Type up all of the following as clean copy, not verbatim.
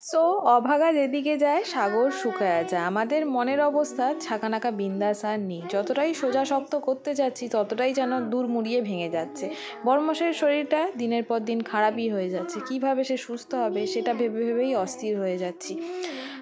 So অভাগা যেদিকে যায় সাগর শুকায়া যায়। আমাদের মনের অবস্থা ছাকানাকা বিন্দাস আর নেই। যতটাই সোজা শক্ত করতে যাচ্ছি ততটাই যেন দূর মুড়িয়ে ভেঙে যাচ্ছে। বড়মশাইয়ের শরীরটা দিনের পর দিন খারাপই হয়ে যাচ্ছে। কিভাবে সে সুস্থ হবে সেটা ভেবে ভেবেই অস্থির হয়ে যাচ্ছি।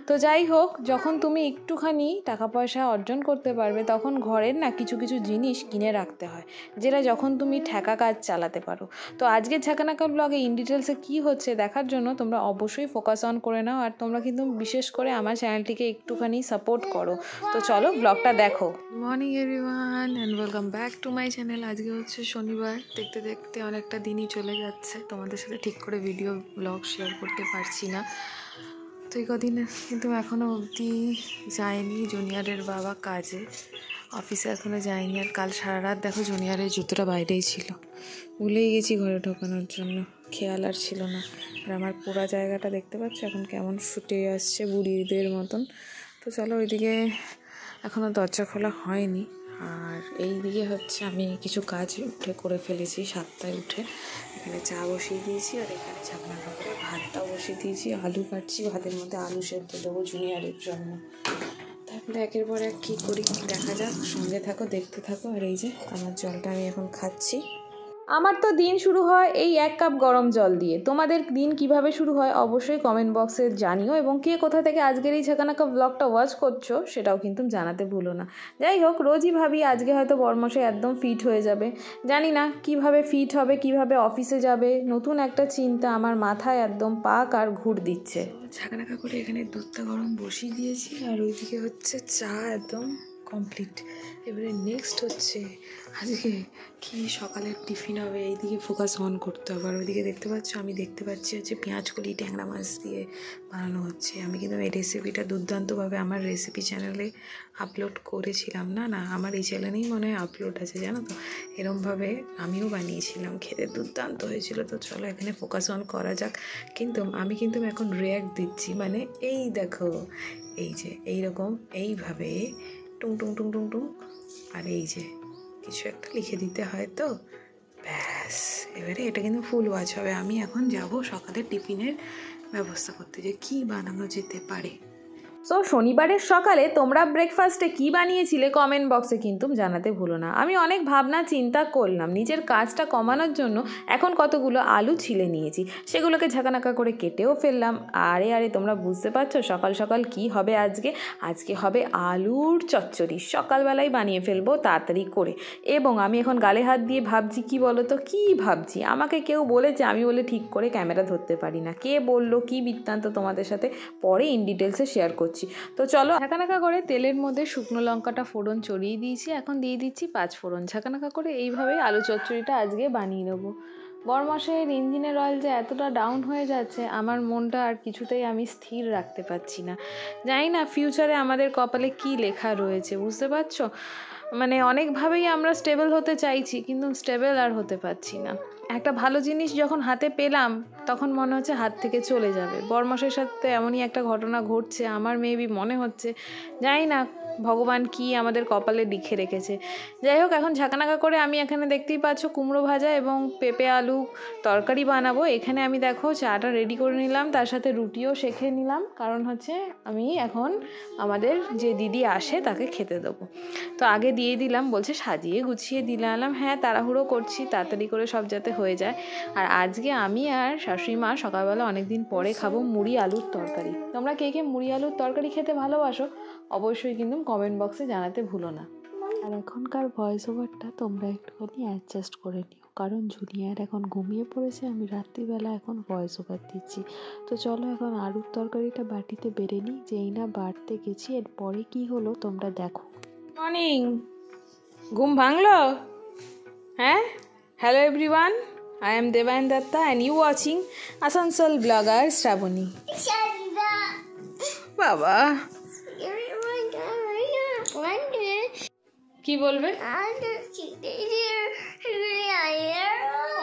তো যাই হোক, যখন তুমি একটুখানি টাকা পয়সা অর্জন করতে পারবে তখন ঘরের না কিছু কিছু জিনিস কিনে রাখতে হয়, যেটা যখন তুমি ঠেকা কাজ চালাতে পারো। তো আজকের ছাকানাকা ব্লগে ইন ডিটেলসে কী হচ্ছে দেখার জন্য তোমরা অবশ্যই ফোকাস অন করে নাও। আর তোমরা কিন্তু বিশেষ করে আমার চ্যানেলটিকে একটুখানি সাপোর্ট করো। তো চলো ব্লগটা দেখো। Morning everyone and welcome back to my channel. আজকে হচ্ছে শনিবার। দেখতে দেখতে অনেকটা দিনই চলে যাচ্ছে, তোমাদের সাথে ঠিক করে ভিডিও ব্লগ শেয়ার করতে পারছি না। তো এই কদিন কিন্তু এখনও অবধি যায়নি জুনিয়রের বাবা কাজে, অফিসে এখনও যায়নি। আর কাল সারা রাত দেখো জুনিয়রের জুতোটা বাইরেই ছিল, ভুলেই গেছি ঘরে ঢোকানোর জন্য, খেয়াল আর ছিল না। আর আমার পুরা জায়গাটা দেখতে পাচ্ছ এখন কেমন ফুটে আসছে বুড়িদের মতন। তো চলো ওইদিকে এখনও দরজা খোলা হয়নি। আর এই দিকে হচ্ছে আমি কিছু কাজ করে ফেলেছি 7টায় উঠে। এখানে চা বসিয়ে দিয়েছি আর এখানে ছাকনা করে ভাতটাও বসিয়ে দিয়েছি। আলু কাটছি, ভাতের মধ্যে আলু সেদ্ধ দেবো জুনিয়রের জন্য। তারপরে একের পর এক কী করি দেখা যাক, সঙ্গে থাকো, দেখতে থাকো। আর এই যে আমার জলটা আমি এখন খাচ্ছি। আমার তো দিন শুরু হয় এই 1 কাপ গরম জল দিয়ে। তোমাদের দিন কিভাবে শুরু হয় অবশ্যই কমেন্ট বক্সে জানিও, এবং কে কোথা থেকে আজকের এই ছাকানাকা ব্লগটা ওয়াচ করছো সেটাও কিন্তু জানাতে ভুলো না। যাই হোক, রোজই ভাবি আজকে হয়তো বরমশাই একদম ফিট হয়ে যাবে। জানি না কিভাবে ফিট হবে, কিভাবে অফিসে যাবে, নতুন একটা চিন্তা আমার মাথায় একদম পাক আর ঘুর দিচ্ছে। ছাকানাকা করে এখানে দুধটা গরম বসিয়ে দিয়েছি আর ওইদিকে হচ্ছে চা একদম কমপ্লিট। এবারে নেক্সট হচ্ছে আজকে কি সকালের টিফিন হবে, এইদিকে ফোকাস অন করতে হবে। আর ওইদিকে দেখতে পাচ্ছ, আমি দেখতে পাচ্ছি হচ্ছে পেঁয়াজকলি ট্যাংরা মাছ দিয়ে বানানো হচ্ছে। আমি কিন্তু এই রেসিপিটা দুর্দান্তভাবে আমার রেসিপি চ্যানেলে আপলোড করেছিলাম। না আমার এই চ্যানেলেই মনে হয় আপলোড আছে, জানো তো। এরমভাবে আমিও বানিয়েছিলাম, খেতে দুর্দান্ত হয়েছিল। তো চলো এখানে ফোকাস অন করা যাক। কিন্তু আমি এখন রিয়্যাক্ট দিচ্ছি, মানে এই দেখো, এই যে এইরকম এইভাবে টুং টুং টুং টুং টুং, আর এই যে কিছু একটা লিখে দিতে হয়। তো ব্যাস, এবারে এটা কিন্তু ফুল ওয়াচ হবে। আমি এখন যাব সকালের টিফিনের ব্যবস্থা করতে, যে কী বানানো যেতে পারে। সো শনিবারের সকালে তোমরা ব্রেকফাস্টে কী বানিয়েছিলে কমেন্ট বক্সে কিন্তু জানাতে ভুলো না। আমি অনেক ভাবনা চিন্তা করলাম, নিজের কাজটা কমানোর জন্য এখন কতগুলো আলু ছিলে নিয়েছি, সেগুলোকে ঝাঁকানাকা করে কেটেও ফেললাম। আরে তোমরা বুঝতে পারছো সকাল সকাল কি হবে আজকে হবে আলুর চচ্চড়ি। সকালবেলায় বানিয়ে ফেলবো তাড়াতাড়ি করে। এবং আমি এখন গালে হাত দিয়ে ভাবছি, কি বলো তো কী ভাবছি। আমাকে কেউ বলেছে আমি বলে ঠিক করে ক্যামেরা ধরতে পারি না। কে বললো, কী বৃত্তান্ত তোমাদের সাথে পরে ইন ডিটেলসে শেয়ার করছি। তো চলো, ঝাঁকানাকা করে তেলের মধ্যে শুকনো লঙ্কাটা ফোড়ন চড়িয়ে দিয়েছি, এখন দিয়ে দিচ্ছি 5 ফোড়ন। ঝাঁকানাকা করে এইভাবেই আলু চচ্চড়িটা আজকে বানিয়ে নেবো। বরমশাইয়ের ইঞ্জিনের অয়েল যে এতটা ডাউন হয়ে যাচ্ছে, আমার মনটা আর কিছুতেই আমি স্থির রাখতে পারছি না। জানি না ফিউচারে আমাদের কপালে কি লেখা রয়েছে, বুঝতে পারছো। মানে অনেকভাবেই আমরা স্টেবল হতে চাইছি, কিন্তু স্টেবল আর হতে পারছি না। একটা ভালো জিনিস যখন হাতে পেলাম তখন মনে হচ্ছে হাত থেকে চলে যাবে। বরমশাইয়ের সাথে এমনই একটা ঘটনা ঘটছে, আমার মেবি মনে হচ্ছে। জানি না ভগবান কি আমাদের কপালে লিখে রেখেছে। যাই হোক, এখন ঝাঁকানাকা করে আমি এখানে দেখতেই পাচ্ছ কুমড়ো ভাজা এবং পেঁপে আলু তরকারি বানাবো। এখানে আমি দেখো চাটা রেডি করে নিলাম, তার সাথে রুটিও সেঁকে নিলাম, কারণ হচ্ছে আমি এখন আমাদের যে দিদি আসে তাকে খেতে দেবো। তো আগে দিয়ে দিলাম, বলছে সাজিয়ে গুছিয়ে দিলাম। হ্যাঁ, তাড়াহুড়ো করছি তাড়াতাড়ি করে সব যাতে হয়ে যায়। আর আজকে আমি আর শাশুড়ি মা সকালবেলা অনেকদিন পরে খাবো মুড়ি আলুর তরকারি। তোমরা কে কে মুড়ি আলুর তরকারি খেতে ভালোবাসো অবশ্যই কিন্তু কমেন্ট বক্সে জানাতে ভুলো না। আর এখনকার ভয়েস ওভারটা তোমরা একটুখানি অ্যাডজাস্ট করে নিও, কারণ জুনিয়র এখন ঘুমিয়ে পড়েছে, আমি রাত্রিবেলা এখন ভয়েস ওভার দিচ্ছি। তো চলো এখন আলুর তরকারিটা বাটিতে বেড়ে নিই। যেই না বাড়তে গেছি এরপরে কি হলো তোমরা দেখো। মর্নিং, ঘুম ভাঙলো? হ্যাঁ, hello everyone, I am Debayan Dutta and you watching Asansol blogger Shrabani. বাবা কি বলবে?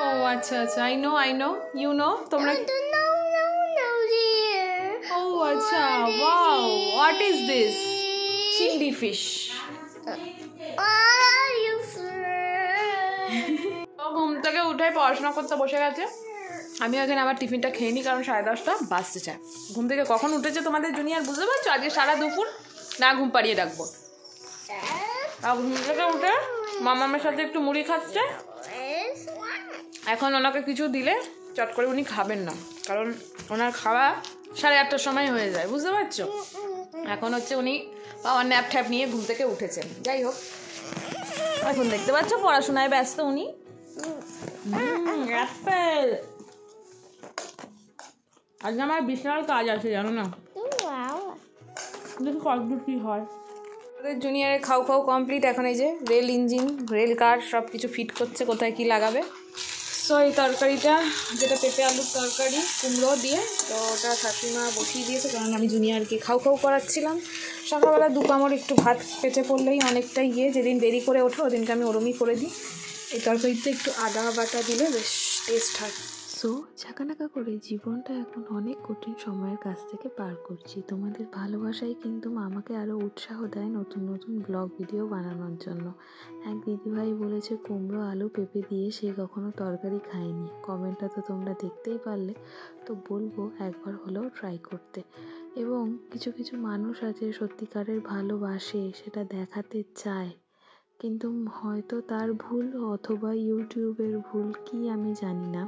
ও আচ্ছা আচ্ছা, আই নো ইউ নো। তোমরা ও আচ্ছা, ওয়াও, হোয়াট ইজ দিস? চিংড়ি ফিশ। ঘুম থেকে উঠে পড়াশোনা করতে বসে গেছে। আমি এখানে আমার টিফিনটা খেয়ে নিই, কারণ 10:30 বাজতে চায়। ঘুম থেকে কখন উঠেছে তোমাদের জুনিয়র বুঝতে পারছো? আজকে সারা দুপুর না ঘুম পাড়িয়ে রাখবো। আর ঘুম থেকে উঠে মামামের সাথে একটু মুড়ি খাচ্ছে। এখন ওনাকে কিছু দিলে চট করে উনি খাবেন না, কারণ ওনার খাওয়া 8:30টার সময় হয়ে যায়, বুঝতে পারছো? এখন হচ্ছে উনি পাওয়ার ন্যাপ ট্যাপ নিয়ে ঘুম থেকে উঠেছেন। যাই হোক, এখন দেখতে পাচ্ছ পড়াশোনায় ব্যস্ত উনি। অ্যাপেল আজকে আমার বিশাল কাজ আছে জানো না, দেখি কতদূর কী হয়। আমাদের জুনিয়রের খাও কমপ্লিট। এখন এই যে রেল ইঞ্জিন, রেল কার সব কিছু ফিট করছে, কোথায় কি লাগাবে। সো এই তরকারিটা, যেটা পেঁপে আলুর তরকারি কুমড়ো দিয়ে, তো ওটা শাশুড়িমা বসিয়ে দিয়েছে, কারণ আমি জুনিয়রকে খাও করাচ্ছিলাম। সকালবেলা 2 কামড় একটু ভাত পেটে পড়লেই অনেকটাই যেদিন দেরি করে ওঠে ওদিনকে আমি ওরমই করে দিই। এই তরকারিতে একটু আদা বাটা দিলে বেশ টেস্ট হয়। সো ঝাঁকানাকা করে জীবনটা এখন অনেক কঠিন সময়ের কাছ থেকে পার করছি। তোমাদের ভালোবাসাই কিন্তু আমাকে আরও উৎসাহ দেয় নতুন নতুন ব্লগ ভিডিও বানানোর জন্য। এক দিদিভাই বলেছে কুমড়ো আলু পেঁপে দিয়ে সে কখনো তরকারি খায়নি। কমেন্টটা তো তোমরা দেখতেই পারলে, তো বলবো একবার হলেও ট্রাই করতে। এবং কিছু কিছু মানুষ আছে সত্যিকারের ভালোবাসে, সেটা দেখাতে চায়, কিন্তু হয়তো তার ভুল অথবা ইউটিউবের ভুল, কি আমি জানি না।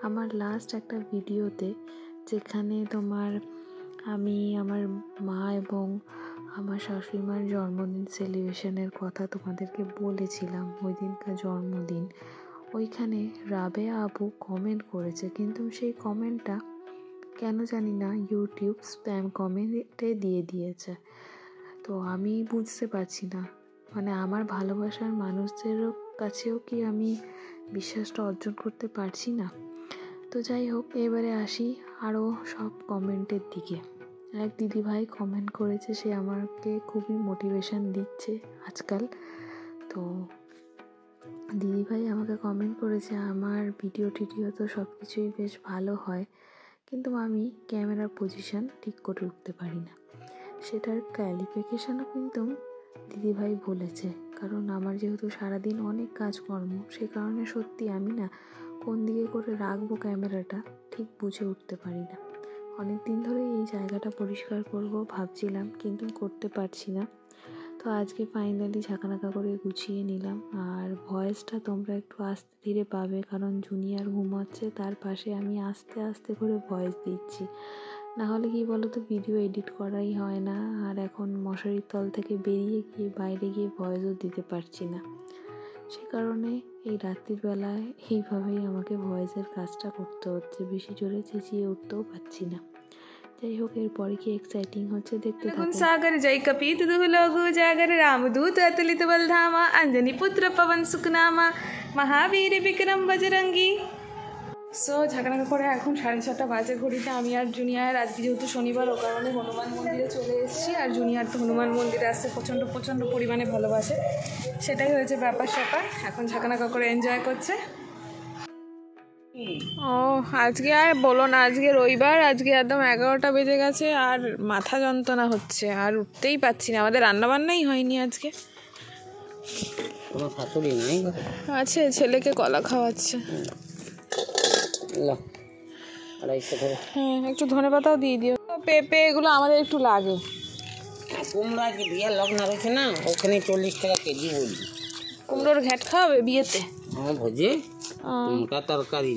আমার লাস্ট একটা ভিডিওতে, যেখানে আমি আমার মা এবং আমার শাশুড়িমার জন্মদিন সেলিব্রেশনের কথা তোমাদেরকে বলেছিলাম, ওই দিনকার জন্মদিন, ওইখানে রাবেয়া আপু কমেন্ট করেছে, কিন্তু সেই কমেন্টটা কেন জানি না ইউটিউব স্প্যাম কমেন্টে দিয়ে দিয়েছে। তো আমি বুঝতে পারছি না, মানে আমার ভালোবাসার মানুষদের কাছেও কি আমি বিশ্বাসটা অর্জন করতে পারছি না। তো যাই হোক, এবারে আসি আরও সব কমেন্টের দিকে। এক দিদিভাই কমেন্ট করেছে, সে আমাকে খুবই মোটিভেশন দিচ্ছে আজকাল। তো দিদিভাই আমাকে কমেন্ট করেছে, আমার ভিডিও তো সব কিছুই বেশ ভালো হয়, কিন্তু আমি ক্যামেরার পজিশন ঠিক করে উঠতে পারি না। সেটার ক্যালিফিকেশনও কিন্তু দিদিভাই বলেছে, কারণ আমার যেহেতু সারাদিন অনেক কাজকর্ম, সে কারণে সত্যি আমি না কোন দিকে করে রাখবো ক্যামেরাটা ঠিক বুঝে উঠতে পারি না। অনেক দিন ধরে এই জায়গাটা পরিষ্কার করব ভাবছিলাম, কিন্তু করতে পারছি না। তো আজকে ফাইনালি ঝাঁকানাকা করে গুছিয়ে নিলাম। আর ভয়েসটা তোমরা একটু আস্তে ধীরে পাবে, কারণ জুনিয়র ঘুমাচ্ছে, তার পাশে আমি আস্তে আস্তে করে ভয়েস দিচ্ছি। না হলে কি বলো তো, ভিডিও এডিট করাই হয় না, আর এখন মশারির তল থেকে বেরিয়ে গিয়ে বাইরে গিয়ে ভয়েসও দিতে পারছি না। সে কারণে এই রাত্রির বেলায় এইভাবেই আমাকে ভয়েসের কাজটা করতে হচ্ছে, বেশি জোরে চেঁচিয়ে উঠতেও পারছি না। যাই হোক, এরপরে কি এক্সাইটিং হচ্ছে দেখতে থাকো। सागर जय कपीत लघु जागर रामदूत अतुलित बलधामा अंजनी पुत्र पवन सुखनामा महावीर विक्रम बजरंगी। সো ঝাঁকানাকা করে এখন 6:30 বাজে ঘড়িতে। আমি আর জুনিয়র আজকে যেহেতু শনিবার, ও কারণে হনুমান মন্দিরে চলে এসেছি। আর জুনিয়র তো হনুমান মন্দিরে আসতে প্রচণ্ড পরিমাণে ভালোবাসে, সেটাই হয়েছে ব্যাপার স্যাপার। এখন ঝাঁকানাকা করে এনজয় করছে। ও আজকে আর বলো না, আজকে রবিবার, আজকে একদম 11টা বেজে গেছে আর মাথা যন্ত্রণা হচ্ছে, আর উঠতেই পারছি না। আমাদের রান্নাবান্নাই হয়নি আজকে। আছে, ছেলেকে কলা খাওয়াচ্ছে। হ্যাঁ, একটু ধনেপাতাও দিয়ে দিও। পেঁপে এগুলো আমাদের একটু লাগে। কুমড়ো আজকে বিয়ের লগ্ন রয়েছে না, ওখানে 40 টাকা কেজি বলছি। কুমড়োর ঘ্যাট খাওয়াবে বিয়েতে? হ্যাঁ, ভোজে মোটা তরকারি।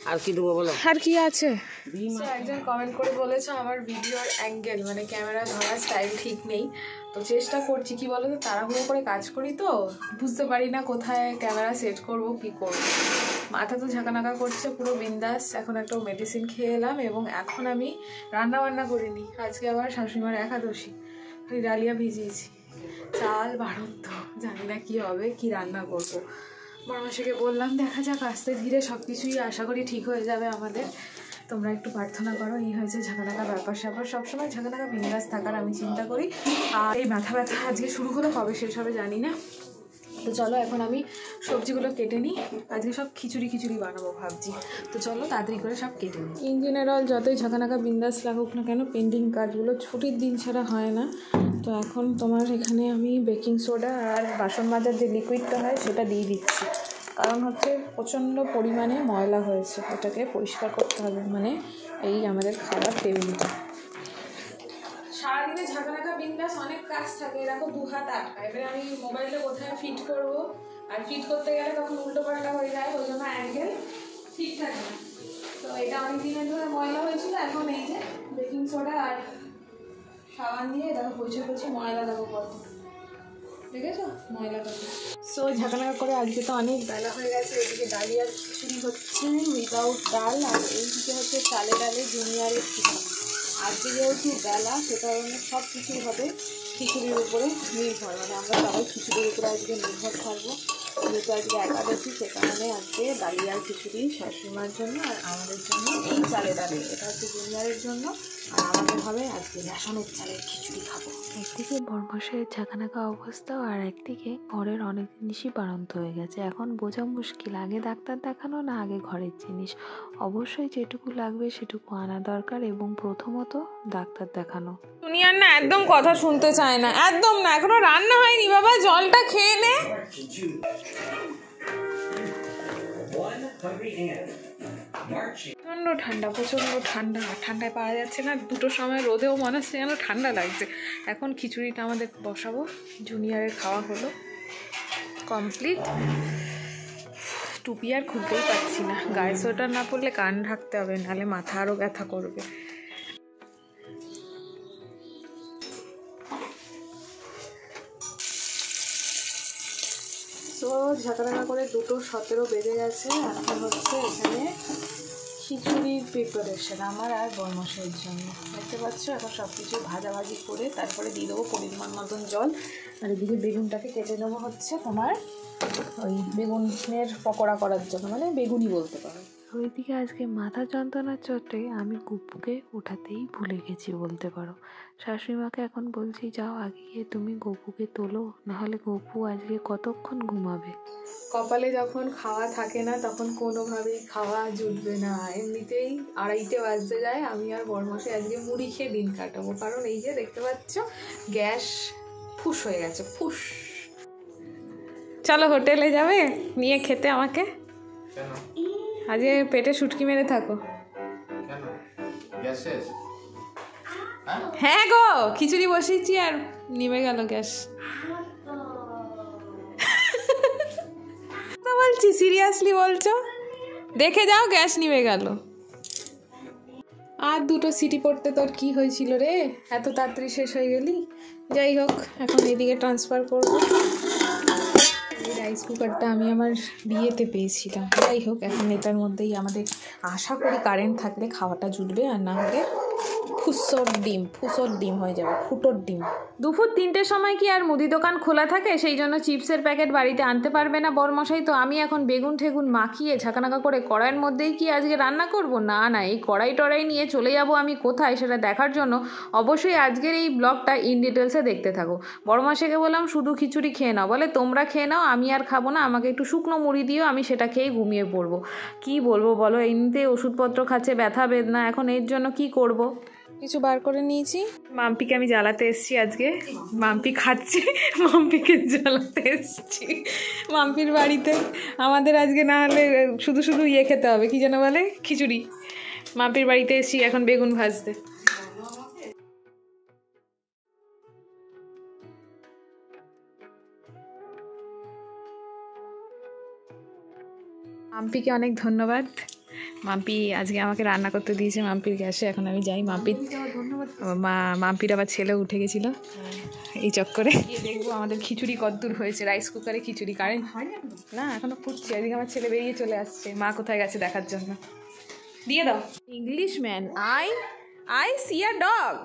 আর কি দেবো বলো? আর কি আছে? একজন কমেন্ট করে বলেছে আমার ভিডিওর অ্যাঙ্গেল, মানে ক্যামেরা ধরার স্টাইল ঠিক নেই। তো চেষ্টা করছি, কি বলো তো, তাড়াহুড়ো করে কাজ করি তো বুঝতে পারি না কোথায় ক্যামেরা সেট করব, কি করব। মাথা তো ঝাঁকানাকা করছে পুরো বিন্দাস। এখন একটা মেডিসিন খেয়ে এলাম, এবং এখন আমি রান্না বান্না করিনি। আজকে আবার শাশুড়িমার একাদশী, ডালিয়া ভিজিয়েছি, চাল বাড়ন্ত, জানি না কি হবে, কি রান্না করব। বড়মাসিকে বললাম দেখা যাক, আস্তে ধীরে সব কিছুই আশা করি ঠিক হয়ে যাবে আমাদের। তোমরা একটু প্রার্থনা করো। এই হয়েছে ঝাঁকানাকা ব্যাপার স্যাপার, সবসময় ঝাঁকানাকা বিন্দাস থাকার আমি চিন্তা করি। আর এই মাথা ব্যথা আজকে শুরু হলো, কবে শেষ হবে জানি না। তো চলো এখন আমি সবজিগুলো কেটে নিই, আজকে সব খিচুড়ি বানাবো ভাবছি। তো চলো তাড়াতাড়ি করে সব কেটে নিই। ইন জেনারেল যতই ঝাঁকানাকা বিন্দাস লাগুক না কেন, পেন্ডিং কাজগুলো ছুটির দিন ছাড়া হয় না। তো এখন তোমার এখানে আমি বেকিং সোডা আর বাসন মাজার যে লিকুইডটা হয় সেটা দিয়ে দিচ্ছি। কারণ হচ্ছে প্রচণ্ড পরিমাণে ময়লা হয়েছে, এটাকে পরিষ্কার করতে হবে, মানে এই আমাদের খাবার টেবিলটা। সারাদিনে ঝাঁকানাকা বিন্দাস অনেক কাজ থাকে, এরকম 2 হাত আটকা। এবারে আমি মোবাইলটা কোথায় ফিট করব, আর ফিট করতে গেলে তখন উল্টো পাল্টা হয়ে যায়, ওই জন্য অ্যাঙ্গেল ঠিক থাকে না। তো এটা অনেক দিনের ধরে ময়লা হয়েছিল, এখন এই যে বেকিং সোডা আর সাবান দিয়ে দেখো পরিষ্কার ময়লা দেখো কত, দেখেছো ময়লা কত। সো ঝাঁকানাকা করে আজকে তো অনেক বেলা হয়ে গেছে। এদিকে ডালিয়ার খিচুড়ি হচ্ছে উইদাউট ডাল, আর এইদিকে হচ্ছে চালে ডালে জুনিয়রের খিচুড়ি। আজকে যেহেতু বেলা, সে কারণে সব কিছুই হবে খিচুড়ির উপরে নির্ভর, মানে আমরা সবাই খিচুড়ির উপরে আজকে নির্ভর থাকবো। যেহেতু আজকে একাদশী, সে কারণে আজকে ডালিয়ার খিচুড়ি শাশুড়িমার জন্য আর আমাদের জন্য এই চালে ডালে, এটা হচ্ছে জুনিয়রের জন্য, আর আমাদের হবে আজকে রেশনের চালের খিচুড়ি খাবো। একদিকে বরমশাইয়ের ঝাঁকানাকা অবস্থা, আর একদিকে ঘরের অনেক জিনিসই বাড়ন্ত হয়ে গেছে। এখন বোঝা মুশকিল, আগে ডাক্তার দেখানো না আগে ঘরের জিনিস। অবশ্যই যেটুকু লাগবে সেটুকু আনা দরকার, এবং প্রথমত ডাক্তার দেখানো। জুনিয়র না একদম কথা শুনতে চায় না, একদম না। এখনো রান্না হয়নি বাবা, জলটা খেয়ে নে। প্রচণ্ড ঠান্ডা, প্রচণ্ড ঠান্ডা, ঠান্ডায় পাওয়া যাচ্ছে না। 2টোর সময় রোদেও মনে হচ্ছে যেন ঠান্ডা লাগছে। এখন খিচুড়িটা আমাদের বসাবো, জুনিয়রের খাওয়া হলো কমপ্লিট। টুপি আর খুলতেই পারছি না, গায়ে সোয়েটার না পরলে কান ঢাকতে হবে, নাহলে মাথা আরও ব্যথা করবে। তো ঝাঁকানাকা করে 2:17 বেজে গেছে। এখন হচ্ছে এখানে খিচুড়ির প্রিপারেশন আমার আর বরমশাইয়ের জন্য। দেখতে পাচ্ছ এখন সব কিছু ভাজাভাজি করে তারপরে দিয়ে দেবো পরিমাণ মতন জল। আর এদিকে বেগুনটাকে কেটে নেবো হচ্ছে তোমার ওই বেগুনের পকোড়া করার জন্য, মানে বেগুনি বলতে পারো। ওইদিকে আজকে মাথা যন্ত্রণার চোটে আমি গপুকে উঠাতেই ভুলে গেছি বলতে পারো। শাশুড়িমাকে এখন বলছি, যাও আগে গিয়ে তুমি গপুকে তোলো, নাহলে গপু আজকে কতক্ষণ ঘুমাবে। কপালে যখন খাওয়া থাকে না তখন কোনোভাবেই খাওয়া জুটবে না। এমনিতেই 2:30 বাজতে যায়, আমি আর বরমশাই আজকে মুড়ি খেয়ে দিন কাটাবো। কারণ এই যে দেখতে পাচ্ছ গ্যাস ফুস হয়ে গেছে, ফুস। চলো হোটেলে যাবে নিয়ে খেতে আমাকে, আজকে পেটে শুটকি মেরে থাকো। হ্যাঁ গো, খিচুড়ি বসিয়েছি আর নিভে গেল গ্যাস। বলছি সিরিয়াসলি বলছো, দেখে যাও গ্যাস নিভে গেল। আর 2টো সিটি পড়তে তোর কি হয়েছিল রে, এত তাড়াতাড়ি শেষ হয়ে গেলি। যাই হোক, এখন এদিকে ট্রান্সফার করবো। এই রাইস কুকারটা আমি আমার বিয়েতে পেয়েছিলাম। যাই হোক, এখন এটার মধ্যেই আমাদের আশা করি কারেন্ট থাকলে খাওয়াটা জুটবে, আর না হলে ফুসোর ডিম হয়ে যাবে, ফুটোর ডিম। দুপুর 3টের সময় কি আর মুদি দোকান খোলা থাকে? সেই জন্য চিপসের প্যাকেট বাড়িতে আনতে পারবে না বরমশাই। তো আমি এখন বেগুন ঠেগুন মাখিয়ে ঝাঁকানাকা করে কড়াইয়ের মধ্যেই কি আজকে রান্না করব? না না, এই কড়াই টড়াই নিয়ে চলে যাব আমি কোথায় সেটা দেখার জন্য অবশ্যই আজকের এই ব্লগটা ইন ডিটেলসে দেখতে থাকো। বরমশাইকে বললাম শুধু খিচুড়ি খেয়ে নাও, বলে তোমরা খেয়ে নাও, আমি আর খাবো না, আমাকে একটু শুকনো মুড়ি দিও, আমি সেটা খেয়ে ঘুমিয়ে পড়বো। কি বলবো বলো, এমনিতে ওষুধপত্র খাচ্ছে ব্যথা বেদনা, এখন এর জন্য কি করব? কিছু বার করে নিয়েছি। মাম্পিকে আমি জ্বালাতে এসেছি আজকে, মাম্পি খাচ্ছে, মাম্পিকে জ্বালাতে এসেছি মাম্পির বাড়িতে। আমাদের আজকে না হলে শুধু শুধু ইয়ে খেতে হবে, কি যেন বলে, খিচুড়ি। মাম্পির বাড়িতে এসেছি এখন বেগুন ভাজতে। মাম্পিকে অনেক ধন্যবাদ, মাম্পি আজকে আমাকে রান্না করতে দিয়েছে মাম্পির গ্যাসে। এখন আমি যাই, মাম্পির আবার ছেলে উঠে গেছিলো এই চক্করে। দেখবো আমাদের খিচুড়ি কতদূর হয়েছে। রাইস কুকারে খিচুড়ি, কারেন্ট হয় না এখনো ফুটছে। এদিকে আমার ছেলে বেরিয়ে চলে আসছে, মা কোথায় গেছে দেখার জন্য। দিয়ে দাও। English man, I C a dog.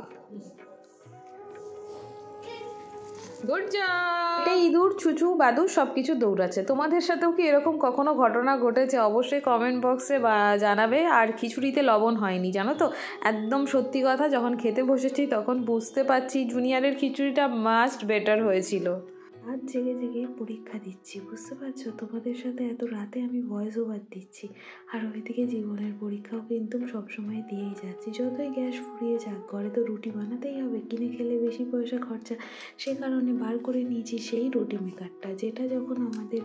Good job. ইঁদুর ছুঁচু বাদুর সব কিছু দৌড়াচ্ছে। তোমাদের সাথেও কি এরকম কখনো ঘটনা ঘটেছে? অবশ্যই কমেন্ট বক্সে জানাবে। আর খিচুড়িতে লবণ হয়নি জানো তো, একদম সত্যি কথা। যখন খেতে বসেছি তখন বুঝতে পারছি জুনিয়রের খিচুড়িটা মাস্ট বেটার হয়েছিল। রাত জেগে জেগে পরীক্ষা দিচ্ছি, বুঝতে পারছো? তোমাদের সাথে এত রাতে আমি ভয়েস ওভার দিচ্ছি, আর ওইদিকে জীবনের পরীক্ষাও কিন্তু সবসময় দিয়েই যাচ্ছি। যতই গ্যাস ফুরিয়ে যাক, ঘরে তো রুটি বানাতেই হবে, কিনে খেলে বেশি পয়সা খরচা। সে কারণে বার করে নিয়েছি সেই রুটি মেকারটা, যেটা যখন আমাদের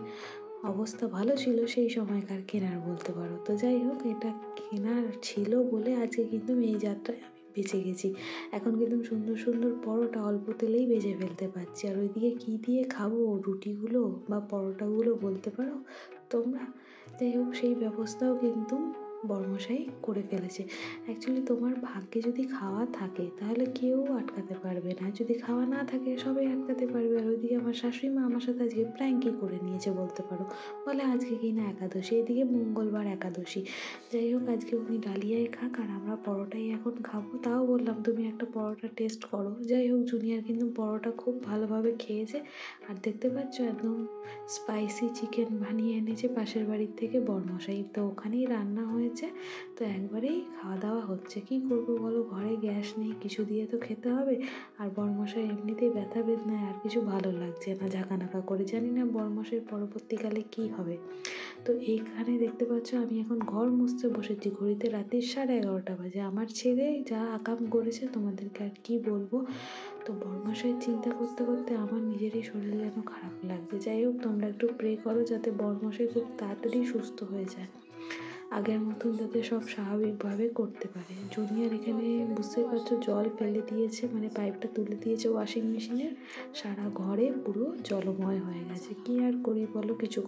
অবস্থা ভালো ছিল সেই সময়কার কেনার বলতে পারো। তো যাই হোক, এটা কেনার ছিল বলে আজকে কিন্তু এই যাত্রায় আমি বেঁচে গেছি। এখন কিন্তু সুন্দর সুন্দর পরোটা অল্প তেলেই ভেজে ফেলতে পারছি। আর ওইদিকে কী দিয়ে খাবো রুটিগুলো বা পরোটাগুলো বলতে পারো তোমরা। যাই হোক, সেই ব্যবস্থাও কিন্তু বড়মশাই করে ফেলেছে। অ্যাকচুয়ালি তোমার ভাগ্যে যদি খাওয়া থাকে তাহলে কেউ আটকাতে পারবে না, যদি খাওয়া না থাকে সবাই আটকাতে পারবে। আর ওইদিকে আমার শাশুড়ি মা আমার সাথে আজকে প্র্যাঙ্কই করে নিয়েছে বলতে পারো। বলে আজকে কি না একাদশী, এদিকে মঙ্গলবার একাদশী। যাই হোক, আজকে উনি ডালিয়াই খাক আর আমরা পরোটাই এখন খাবো। তাও বললাম তুমি একটা পরোটা টেস্ট করো। যাই হোক, জুনিয়র কিন্তু পরোটা খুব ভালোভাবে খেয়েছে। আর দেখতে পাচ্ছ একদম স্পাইসি চিকেন বানিয়ে এনেছে পাশের বাড়ির থেকে বড়মশাই। তো ওখানেই রান্না হয়েছে, তো একবারেই খাওয়া দাওয়া হচ্ছে। কি করবো বলো, ঘরে গ্যাস নেই, কিছু দিয়ে তো খেতে হবে। আর বড়মশাই এমনিতেই ব্যথা বেদনায় আর কিছু ভালো লাগছে না, ঝাঁকানাকা করে। জানি না বড়মশাইয়ের পরবর্তীকালে কি হবে। তো এইখানে দেখতে পাচ্ছ আমি এখন ঘর মুছতে বসেছি। ঘড়িতে রাতের 11:30 বাজে। আমার ছেলে যা আকাম করেছে তোমাদেরকে আর কি বলবো। তো বড়মশাইয়ের চিন্তা করতে করতে আমার নিজেরই শরীর যেন খারাপ লাগছে। যাই হোক, তোমরা একটু প্রে করো যাতে বড়মশাই খুব তাড়াতাড়ি সুস্থ হয়ে যায়, আগের মতন যাতে সব স্বাভাবিকভাবে করতে পারে। জুনিয়র এখানে বুঝতেই পারছো জল ফেলে দিয়েছে, মানে পাইপটা তুলে দিয়েছে ওয়াশিং মেশিনের। সারা ঘরে পুরো জলময় হয়ে গেছে। কি আর করি বলো, কিছু